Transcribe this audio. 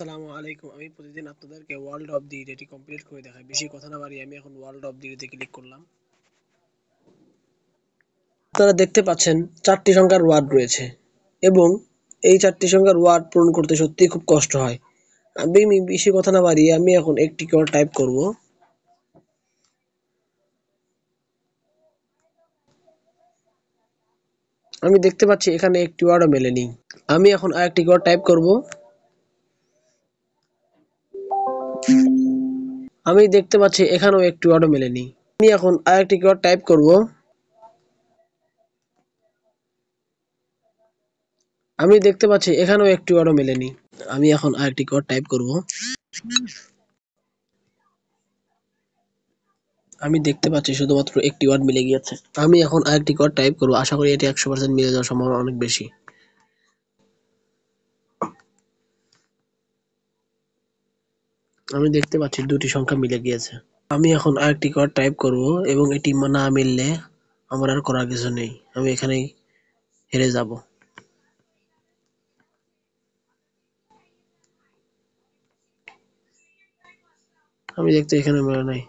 আসসালামু আলাইকুম। আমি প্রতিদিন আপনাদেরকে ওয়ার্ল্ড অফ দি এটি কমপ্লিট করে দেখাই। বেশি কথা না বাড়িয়ে আমি এখন ওয়ার্ল্ড অফ দি তে ক্লিক করলাম। আপনারা দেখতে পাচ্ছেন 4টি সংখ্যার ওয়ার্ড রয়েছে এবং এই 4টি সংখ্যার ওয়ার্ড পূরণ করতে সত্যিই খুব কষ্ট হয়। আমি বেশি কথা না বাড়িয়ে আমি এখন একটি করে টাইপ করব। আমি দেখতে পাচ্ছি এখানে একটি ওয়ার্ডও মেলেনি। আমি এখন আরেকটি করে টাইপ করব। আমি দেখতে পাচ্ছি এখানেও একটি ওয়ার্ডও মেলেনি। আমি এখন আরেকটি করে টাইপ করব। আমি দেখতে পাচ্ছি এখানেও একটি ওয়ার্ডও মেলেনি। আমি এখন আরেকটি করে টাইপ করব। আমি দেখতে পাচ্ছি শুধুমাত্র একটি ওয়ার্ড মিলে গিয়েছে। আমি এখন আরেকটি কোড টাইপ করব। আশা করি এটি 100% মিলে যাওয়ার সম্ভাবনা অনেক বেশি। আমি দেখতে পাচ্ছি দুটি সংখ্যা মিলে গিয়েছে। আমি এখন আরেকটি কোড টাইপ করব এবং এটি না মিললে আমার আর করার কিছু নেই। আমি এখানেই হেরে যাব। আমি দেখতে এখানে মেলে নাই।